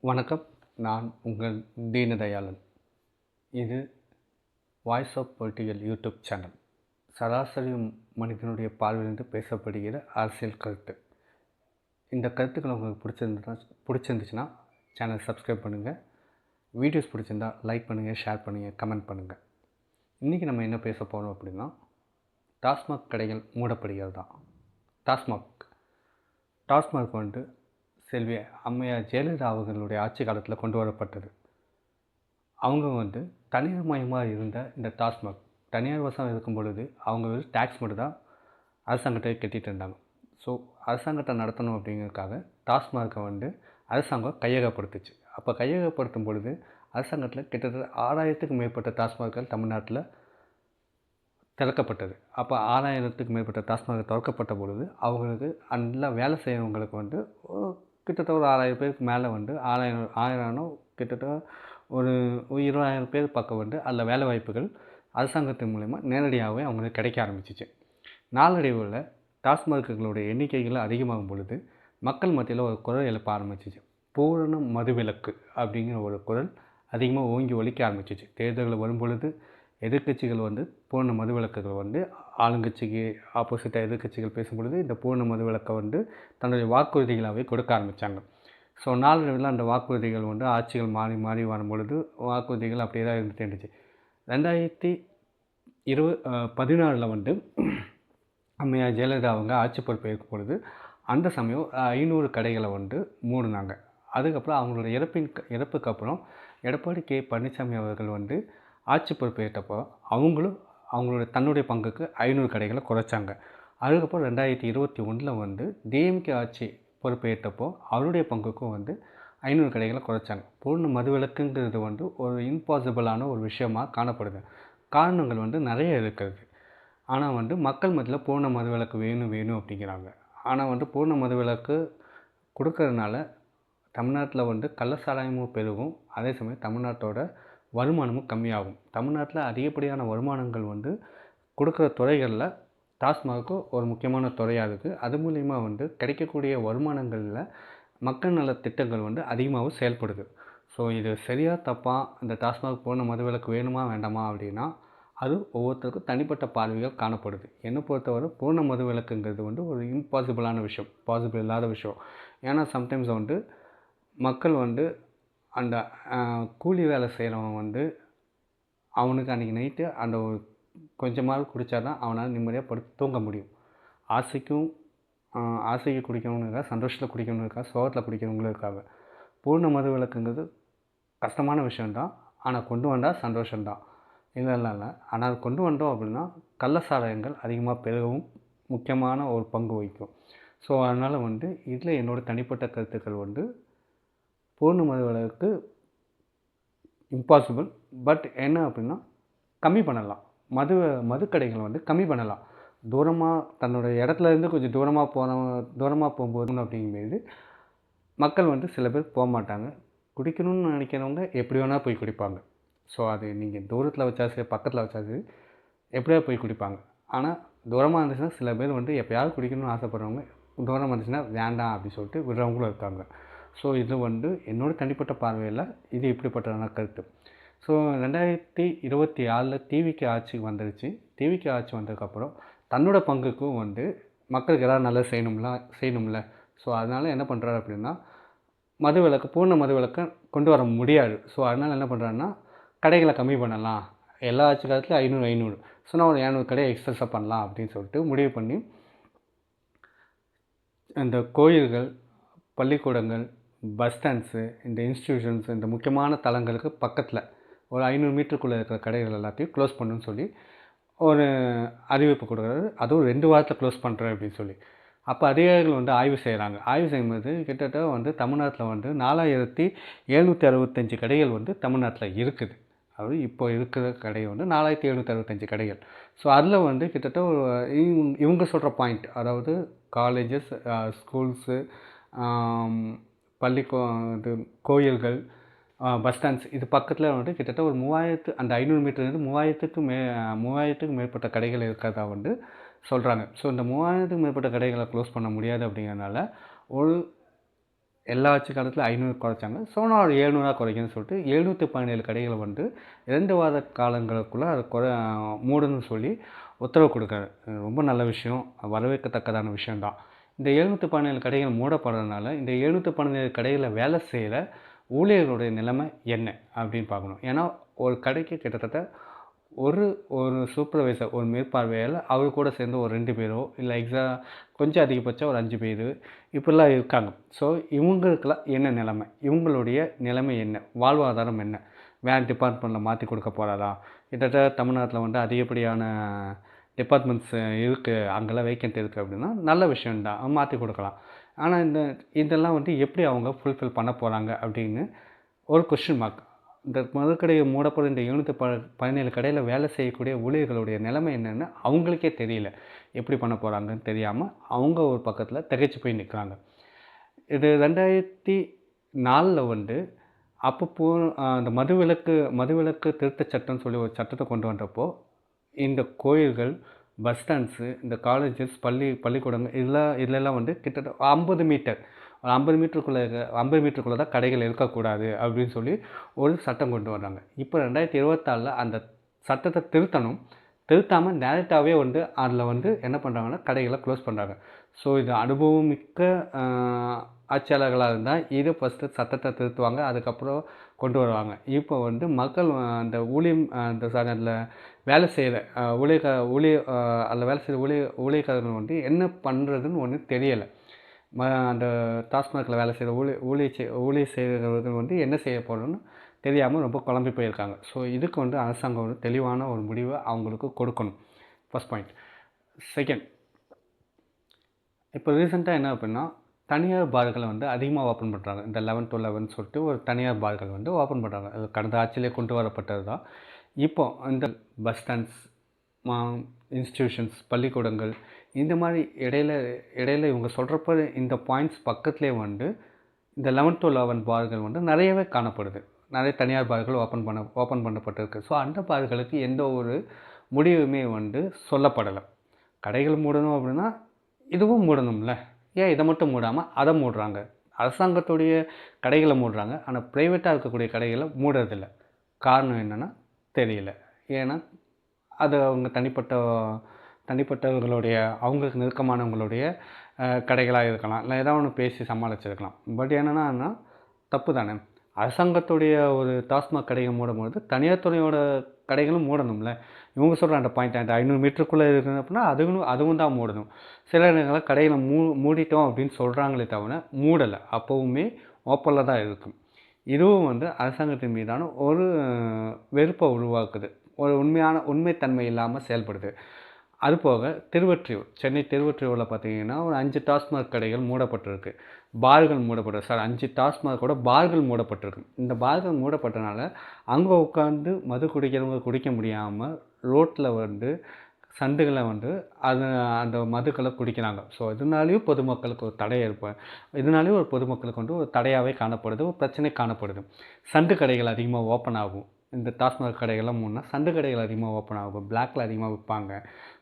வணக்கம். நான் உங்கள் தீனதயாளன். இது voice of political YouTube channel. சராசரி மனிதனுடைய பார்வையிலிருந்து பேசப்படுகிற அரசியல் கருத்து. இந்த கருத்துக்கள் உங்களுக்கு பிடிச்சிருந்துச்சுன்னா சேனல் சப்ஸ்கிரைப் பண்ணுங்கள். வீடியோஸ் பிடிச்சிருந்தா லைக் பண்ணுங்கள், ஷேர் பண்ணுங்கள், கமெண்ட் பண்ணுங்கள். இன்றைக்கி நம்ம என்ன பேச போகிறோம் அப்படின்னா, டாஸ்மாக் கடைகள் மூடப்படுகிறது தான். டாஸ்மாக் வந்து செல்வி அம்மையார் ஜெயலலிதா அவர்களுடைய ஆட்சி காலத்தில் கொண்டு வரப்பட்டது. அவங்க வந்து தனியார் மயமாக இருந்த இந்த டாஸ்மாக் தனியார் வசம் இருக்கும் பொழுது அவங்க வந்து டேக்ஸ் மட்டும் தான் அரசாங்கத்தை கட்டிகிட்டு இருந்தாங்க. ஸோ அரசாங்கத்தை நடத்தணும் அப்படிங்கிறதுக்காக டாஸ்மாகை வந்து அரசாங்கம் கையகப்படுத்துச்சு. அப்போ கையகப்படுத்தும் பொழுது அரசாங்கத்தில் கிட்டத்தட்ட 6000த்துக்கும் மேற்பட்ட டாஸ்மாக்கள் தமிழ்நாட்டில் திறக்கப்பட்டது. அப்போ 6000த்துக்கும் மேற்பட்ட டாஸ்மாக் திறக்கப்பட்ட பொழுது அவங்களுக்கு நல்லா வேலை செய்கிறவங்களுக்கு வந்து கிட்டத்தட்ட ஒரு 6000 பேருக்கு மேலே வந்து 1000 கிட்டத்தட்ட ஒரு 20,000 பேர் பக்கம் வந்து அதில் வேலை வாய்ப்புகள் அரசாங்கத்தின் மூலயமா நேரடியாகவே அவங்களுக்கு கிடைக்க ஆரம்பிச்சிச்சு. நாளடைவில் டாஸ்மாகுகளுடைய எண்ணிக்கைகள் அதிகமாகும் பொழுது மக்கள் மத்தியில் ஒரு குரல் எழுப்ப ஆரம்பிச்சிச்சு. பூரண மதுவிலக்கு அப்படிங்கிற ஒரு குரல் அதிகமாக ஓங்கி ஒலிக்க ஆரம்பிச்சிச்சு. தேர்தல்கள் வரும் பொழுது எதிர்க்கட்சிகள் வந்து பூரண மதுவிலக்குகள் வந்து ஆளுங்கட்சிக்கு ஆப்போசிட்டாக எதிர்க்கட்சிகள் பேசும் பொழுது இந்த பூரண மதுவிலக்கை வந்து தன்னுடைய வாக்குறுதிகளாகவே கொடுக்க ஆரம்பித்தாங்க. ஸோ நாளடைவில் அந்த வாக்குறுதிகள் வந்து ஆட்சிகள் மாறி மாறி வரும் பொழுது வாக்குறுதிகள் அப்படியே தான் இருந்துகிட்டே இருந்துச்சு. 2016 வந்து அம்மையார் ஜெயலலிதா அவங்க ஆட்சி பொறுப்பு ஏற்கும் பொழுது அந்த சமயம் 500 கடைகளை வந்து மூடினாங்க. அதுக்கப்புறம் அவங்களோட இறப்புக்கு அப்புறம் எடப்பாடி கே பழனிசாமி அவர்கள் வந்து ஆட்சி பொறுப்பு ஏற்றப்போ அவங்களும் அவங்களோட தன்னுடைய பங்குக்கு 500 கடைகளை குறைச்சாங்க. அதுக்கப்புறம் 2021 வந்து டிஎம்கே ஆட்சி பொறுப்பேற்றப்போ அவருடைய பங்குக்கும் வந்து 500 கடைகளை குறைச்சாங்க. பூர்ண மதுவிலக்குங்கிறது வந்து ஒரு இம்பாசிபிளான ஒரு விஷயமாக காணப்படுது. காரணங்கள் வந்து நிறைய இருக்கிறது. ஆனால் வந்து மக்கள் மத்தியில் பூர்ண மதுவிலக்கு வேணும் அப்படிங்கிறாங்க. ஆனால் வந்து பூர்ண மதுவிலக்கு கொடுக்கறதுனால தமிழ்நாட்டில் வந்து கள்ளச்சாராயமும் பெருகும், அதே சமயம் தமிழ்நாட்டோட வருமானமும் கம்மியாகும். தமிழ்நாட்டில் அதிகப்படியான வருமானங்கள் வந்து கொடுக்குற துறைகளில் டாஸ்மாக்கு ஒரு முக்கியமான துறையாக இருக்குது. அது மூலிமா வந்து கிடைக்கக்கூடிய வருமானங்களில் மக்கள் நல திட்டங்கள் வந்து அதிகமாகவும் செயல்படுது. ஸோ இது சரியாக தப்பாக இந்த டாஸ்மாக் பூர்ண மதுவிலக்கு வேணுமா வேண்டாமா அப்படின்னா அது ஒவ்வொருத்தருக்கும் தனிப்பட்ட பார்வைகள் காணப்படுது. என்னை பொறுத்தவரை பூர்ண மதுவிலக்குங்கிறது வந்து ஒரு இம்பாசிபிளான விஷயம், பாசிபிள் இல்லாத விஷயம். ஏன்னா சம்டைம்ஸ் வந்து மக்கள் வந்து அந்த கூலி வேலை செய்கிறவன் வந்து அவனுக்கு அன்றைக்கி நைட்டு அந்த ஒரு கொஞ்சமாவது குடித்தா தான் அவனால் நிம்மதியாக படுத்து தூங்க முடியும். ஆசைக்கு குடிக்கணுங்கிறதுக்காக, சந்தோஷத்தில் குடிக்கணுங்கிறதுக்காக, சோகத்தில் குடிக்கணுங்கிறதுக்காக. பூர்ண மதுவிலக்குங்கிறது கஷ்டமான விஷயந்தான். ஆனால் கொண்டு வந்தால் சந்தோஷம்தான், இல்லை. ஆனால் கொண்டு வந்தோம் அப்படின்னா கள்ளச்சாராயங்கள் அதிகமாக பெருகவும் முக்கியமான ஒரு பங்கு வகிக்கும். ஸோ அதனால் வந்து இதில் என்னோடய தனிப்பட்ட கருத்துக்கள் வந்து பூர்ண மதுவிலக்கு இம்பாசிபிள். பட் என்ன அப்படின்னா கம்மி பண்ணலாம். மதுக்கடைகள் வந்து கம்மி பண்ணலாம். தூரமாக தன்னோட இடத்துலேருந்து கொஞ்சம் தூரமாக போகும்போது அப்படிங்கும்போது மக்கள் வந்து சில பேர் போகமாட்டாங்க. குடிக்கணும்னு நினைக்கிறவங்க எப்படி வேணால் போய் குடிப்பாங்க. ஸோ அது நீங்கள் தூரத்தில் வச்சா சரி, பக்கத்தில் வச்சா சரி, எப்படியா போய் குடிப்பாங்க. ஆனால் தூரமாக இருந்துச்சுன்னா சில பேர் வந்து எப்போயாவது குடிக்கணும்னு ஆசைப்படுறவங்க தூரமாக இருந்துச்சுன்னா வேண்டாம் அப்படின்னு சொல்லிட்டு விடுறவங்களும் இருக்காங்க. ஸோ இது வந்து என்னோடய தனிப்பட்ட பார்வையில் இது இப்படிப்பட்டதான கருத்து. ஸோ 2024 டிவிக்கு ஆட்சிக்கு வந்துடுச்சு. டிவிக்கு ஆட்சி வந்ததுக்கப்புறம் தன்னோட பங்குக்கும் வந்து மக்களுக்கு எதாவது நல்லது செய்யணும்ல. ஸோ அதனால் என்ன பண்ணுறாரு அப்படின்னா பூர்ண மதுவிலக்கை கொண்டு வர முடியாது. ஸோ அதனால் என்ன பண்ணுறாருன்னா கடைகளை கம்மி பண்ணலாம். எல்லா ஆட்சி காலத்துலையும் 500 சொன்னால் ஒரு 200 கடையை எக்ஸஸாக பண்ணலாம் அப்படின்னு சொல்லிட்டு முடிவு பண்ணி இந்த கோயில்கள், பள்ளிக்கூடங்கள், பஸ் ஸ்டாண்ட்ஸு, இந்த இன்ஸ்டிடியூஷன்ஸ், இந்த முக்கியமான தலங்களுக்கு பக்கத்தில் ஒரு 500 மீட்டருக்குள்ளே இருக்கிற கடைகள் எல்லாத்தையும் க்ளோஸ் பண்ணுன்னு சொல்லி ஒரு அறிவிப்பு கொடுக்குறாரு. அதுவும் 2 வாரத்தில் க்ளோஸ் பண்ணுறேன் அப்படின்னு சொல்லி. அப்போ அதிகாரிகள் வந்து ஆய்வு செய்கிறாங்க. ஆய்வு செய்யும்போது கிட்டத்தட்ட வந்து தமிழ்நாட்டில் வந்து 4765 கடைகள் வந்து தமிழ்நாட்டில் இருக்குது. அதாவது இப்போ இருக்கிற கடை வந்து 4765 கடைகள். ஸோ அதில் வந்து கிட்டத்தட்ட ஒரு இவங்க சொல்கிற பாயிண்ட், அதாவது காலேஜஸ், ஸ்கூல்ஸு, இது கோயில்கள், பஸ் ஸ்டாண்ட்ஸ், இது பக்கத்தில் வந்து கிட்டத்தட்ட ஒரு 3000 அந்த 500 மீட்டர்லேருந்து 3000த்துக்கும் மேற்பட்ட கடைகள் இருக்கிறதா வந்து சொல்கிறாங்க. ஸோ இந்த 3000த்துக்கும் மேற்பட்ட கடைகளை க்ளோஸ் பண்ண முடியாது அப்படிங்கிறதுனால ஒரு எல்லா ஆட்சி காலத்தில் 500 குறைச்சாங்க. ஸோ நான் ஒரு 700 குறைக்கணும்னு சொல்லிட்டு 717 கடைகளை வந்து 2 வார காலங்களுக்குள்ளே அதை மூடணும்னு சொல்லி உத்தரவு கொடுக்குறாரு. ரொம்ப நல்ல விஷயம், வரவேற்கத்தக்கதான விஷயம்தான். இந்த 717 கடைகள் மூடப்படுறதுனால இந்த 717 கடைகளில் வேலை செய்கிற ஊழியர்களுடைய நிலைமை என்ன அப்படின்னு பார்க்கணும். ஏன்னா ஒரு கடைக்கு கிட்டத்தட்ட ஒரு ஒரு சூப்பர்வைசர், ஒரு மேற்பார்வையாளர், அவர் கூட சேர்ந்து ஒரு 2 பேரோ இல்லை கொஞ்சம் அதிகபட்சம் ஒரு 5 பேர் இப்படிலாம் இருக்காங்க. ஸோ இவங்களுக்கெல்லாம் என்ன நிலைமை, இவங்களுடைய நிலைமை என்ன, வாழ்வாதாரம் என்ன, வேறு டிபார்ட்மெண்ட்டில் மாற்றி கொடுக்க போகிறாரா? கிட்டத்தட்ட தமிழ்நாட்டில் வந்து அதிகப்படியான டிபார்ட்மெண்ட்ஸ் இருக்குது, அங்கெல்லாம் வேக்கண்ட் இருக்குது அப்படின்னா நல்ல விஷயந்தான், மாற்றி கொடுக்கலாம். ஆனால் இதெல்லாம் வந்து எப்படி அவங்க ஃபுல்ஃபில் பண்ண போகிறாங்க அப்படின்னு ஒரு கொஸ்டின் மார்க். இந்த மதுக்கடையை மூடப்படும் இந்த 717 கடையில் வேலை செய்யக்கூடிய ஊழியர்களுடைய நிலைமை என்னென்னு அவங்களுக்கே தெரியல. எப்படி பண்ண போகிறாங்கன்னு தெரியாமல் அவங்க ஒரு பக்கத்தில் திகைச்சு போய் நிற்கிறாங்க. இது 2004 வந்து அப்போ அந்த மதுவிலக்கு திருத்தச் சட்டம்னு சொல்லி ஒரு சட்டத்தை கொண்டு வந்தப்போ இந்த கோயில்கள், பஸ் ஸ்டாண்ட்ஸு, இந்த காலேஜஸ், பள்ளிக்கூடங்கள் இதெல்லாம் வந்து கிட்டத்தட்ட 50 மீட்டர், ஒரு 50 மீட்டருக்குள்ளே தான் கடைகள் இருக்கக்கூடாது அப்படின்னு சொல்லி ஒரு சட்டம் கொண்டு வந்தாங்க. இப்போ 2024 அந்த சட்டத்தை திருத்தாமல் டேரெக்டாகவே வந்து அதில் வந்து என்ன பண்ணுறாங்கன்னா கடைகளை க்ளோஸ் பண்ணுறாங்க. ஸோ இது அனுபவம் மிக்க ஆட்சியாளர்களாக இருந்தால் இது ஃபஸ்ட்டு சட்டத்தை திருத்துவாங்க, அதுக்கப்புறம் கொண்டு வருவாங்க. இப்போ வந்து மக்கள் அந்த ஊழியம் அதில் வேலை செய்கிற அதில் வேலை செய்கிற ஊழியக்காரர்கள் வந்து என்ன பண்ணுறதுன்னு ஒன்றும் தெரியலை. அந்த டாஸ்மாகில் வேலை செய்கிற ஊழியர் செய்கிறவர்கள் வந்து என்ன செய்ய போகிறோன்னு தெரியாமல் ரொம்ப குழம்பி போயிருக்காங்க. ஸோ இதுக்கு வந்து அரசாங்கம் ஒரு தெளிவான ஒரு முடிவை அவங்களுக்கு கொடுக்கணும். First point. செகண்ட், இப்போ ரீசெண்டாக என்ன அப்படின்னா தனியார் பார்களை வந்து அதிகமாக ஓப்பன் பண்ணுறாங்க. இந்த 11 to 11 சொல்லிட்டு ஒரு தனியார் பார்கள் வந்து ஓப்பன் பண்ணுறாங்க. அது கடந்த ஆட்சியிலே கொண்டு வரப்பட்டது தான். இப்போ இந்த பஸ் ஸ்டாண்ட்ஸ், இன்ஸ்டிடியூஷன்ஸ், பள்ளிக்கூடங்கள் இந்த மாதிரி இடையில இவங்க சொல்கிறப்ப இந்த பாயிண்ட்ஸ் பக்கத்துலேயே வந்து இந்த 11 to 11 பார்கள் வந்து நிறையவே காணப்படுது. நிறைய தனியார் பார்கள் ஓப்பன் பண்ணப்பட்டிருக்கு. ஸோ அந்த பார்களுக்கு எந்த ஒரு முடிவுமே வந்து சொல்லப்படலை. கடைகள் மூடணும் அப்படின்னா இதுவும் மூடணும்ல, ஏன் இதை மட்டும் மூடாமல் அதை மூடுறாங்க? அரசாங்கத்துடைய கடைகளை மூடுறாங்க, ஆனால் ப்ரைவேட்டாக இருக்கக்கூடிய கடைகளை மூடுறதில்லை. காரணம் என்னென்னா தெரியல. ஏன்னா அது அவங்க தனிப்பட்டவர்களுடைய அவங்களுக்கு நெருக்கமானவங்களுடைய கடைகளாக இருக்கலாம், இல்லை ஏதாவது ஒன்று பேசி சமாளிச்சிருக்கலாம். பட் என்னென்னா தப்பு தானே. அரசாங்கத்துடைய ஒரு டாஸ்மாக் கடைகள் மூடும்போது தனியார் துறையோட கடைகளும் மூடணும்ல. இவங்க சொல்கிற அந்த பாயிண்ட், அந்த 500 மீட்டருக்குள்ளே இருக்குது அப்படின்னா அதுவும் தான் மூடணும். சில இடங்களில் கடைகளை மூடிட்டோம் அப்படின்னு சொல்கிறாங்களே தவிர மூடலை, அப்போவுமே ஓப்பனில் தான் இருக்கும். இதுவும் வந்து அரசாங்கத்தின் மீதான ஒரு வெறுப்பை உருவாக்குது, ஒரு உண்மைத்தன்மை இல்லாமல் செயல்படுது. அதுபோக சென்னை திருவொற்றியூரில் பார்த்தீங்கன்னா ஒரு 5 டாஸ்மாக் கடைகள் மூடப்பட்டிருக்கு, பார்கள் மூடப்பட்டிருக்கு. 5 டாஸ்மாகோட பார்கள் மூடப்பட்டிருக்கு. இந்த பார்கள் மூடப்பட்டனால அங்கே உட்காந்து மது குடிக்கிறவங்க குடிக்க முடியாமல் ரோட்டில் வந்து சந்துகளை வந்து அந்த மதுக்களை குடிக்கிறாங்க. ஸோ இதனாலேயும் பொதுமக்களுக்கு ஒரு தடை இதனாலேயும் ஒரு பொதுமக்களுக்கு வந்து ஒரு தடையாகவே காணப்படுது, ஒரு பிரச்சனை காணப்படுது. சந்து கடைகள் அதிகமாக ஓப்பன் ஆகும். இந்த டாஸ்மாக் கடைகள்லாம் மூடினா சந்து கடைகள் அதிகமாக ஓப்பன் ஆகும், பிளாக்கில் அதிகமாக விற்பாங்க.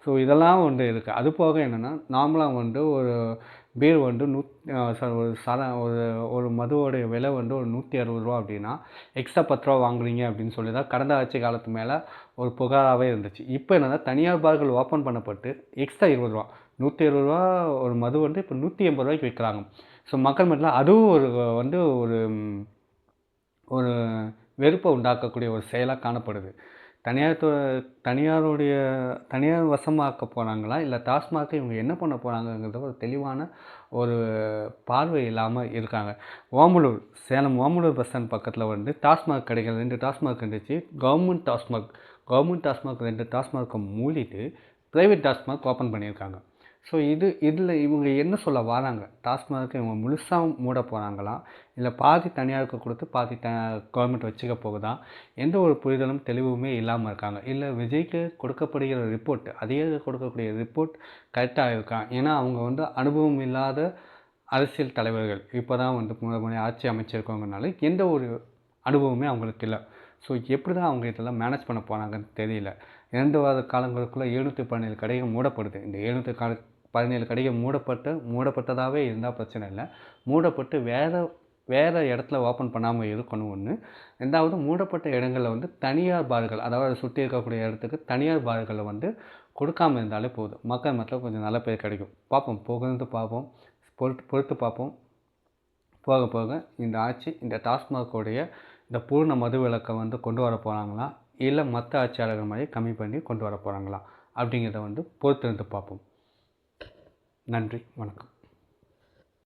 ஸோ இதெல்லாம் வந்து இருக்குது. அது போக என்னென்னா நார்மலாக வந்து ஒரு பீர் வந்து ஒரு மதுவோடைய விலை வந்து ஒரு 160 ரூபா அப்படின்னா எக்ஸ்ட்ரா 10 ரூபா வாங்குறீங்க அப்படின்னு சொல்லி தான் கடந்த ஆட்சி காலத்து மேலே ஒரு புகாராகவே இருந்துச்சு. இப்போ என்னென்னா தனியார் பார்கள் ஓப்பன் பண்ணப்பட்டு எக்ஸ்ட்ரா 20 ரூபா, 170 ரூபா ஒரு மது வந்து இப்போ 180 ரூபாய்க்கு விற்கிறாங்க. ஸோ மக்கள் மத்தியில் அதுவும் ஒரு வெறுப்பை உண்டாக்கக்கூடிய ஒரு செயலாக காணப்படுது. தனியார் வசமாக்க போகிறாங்களா, இல்லை டாஸ்மாகை இவங்க என்ன பண்ண போகிறாங்கங்கிறத ஒரு தெளிவான ஒரு பார்வை இல்லாமல் இருக்காங்க. சேலம் ஓமலூர் பஸ் ஸ்டாண்ட் பக்கத்தில் வந்து டாஸ்மாக் கடைகள் 2 டாஸ்மாக் இருந்துச்சு. கவர்மெண்ட் டாஸ்மாக் 2 டாஸ்மாக்கை மூடிட்டு ப்ரைவேட் டாஸ்மாக் ஓப்பன் பண்ணியிருக்காங்க. ஸோ இதில் இவங்க என்ன சொல்ல வராங்க? டாஸ்மாக் இவங்க முழுசாக மூட போகிறாங்களா, இல்லை பாதி தனியாருக்கு கொடுத்து பாதி கவர்மெண்ட் வச்சுக்க போகுதா? எந்த ஒரு புரிதலும் தெளிவுமே இல்லாமல் இருக்காங்க. இல்லை விஜய்க்கு கொடுக்கப்படுகிற ரிப்போர்ட், கொடுக்கக்கூடிய ரிப்போர்ட் கரெக்டாக இருக்கா? ஏன்னா அவங்க வந்து அனுபவம் இல்லாத அரசியல் தலைவர்கள், இப்போ தான் வந்து முறை ஆட்சி அமைச்சிருக்கவங்கனால எந்த ஒரு அனுபவமே அவங்களுக்கு இல்லை. ஸோ எப்படி தான் அவங்க இதெல்லாம் மேனேஜ் பண்ண போகிறாங்கன்னு தெரியல. 2 வார காலங்களுக்குள்ளே 717 கடைகள் மூடப்படுது. இந்த 717 கடைகள் மூடப்பட்டதாகவே இருந்தால் பிரச்சனை இல்லை. மூடப்பட்டு வேறு வேறு இடத்துல ஓப்பன் பண்ணாமல் இருக்கணும் ஒன்று. 2வது மூடப்பட்ட இடங்களில் வந்து தனியார் பார்கள், அதாவது சுற்றி இருக்கக்கூடிய இடத்துக்கு தனியார் பார்களில் வந்து கொடுக்காமல் இருந்தாலே போதும். மக்கள் மத்தியில் கொஞ்சம் நல்ல பேர் கிடைக்கும். பார்ப்போம், புகழ்ந்து பார்ப்போம், பொறுத்து பார்ப்போம். போக போக இந்த ஆட்சி இந்த டாஸ்மாகோடைய இந்த பூர்ண மதுவிலக்கை வந்து கொண்டு வர போகிறாங்களா, இல்லை மற்ற ஆட்சியாளர்கள் மாதிரி கம்மி பண்ணி கொண்டு வர போகிறாங்களா அப்படிங்கிறத வந்து பொறுத்திருந்து பார்ப்போம். நன்றி, வணக்கம்.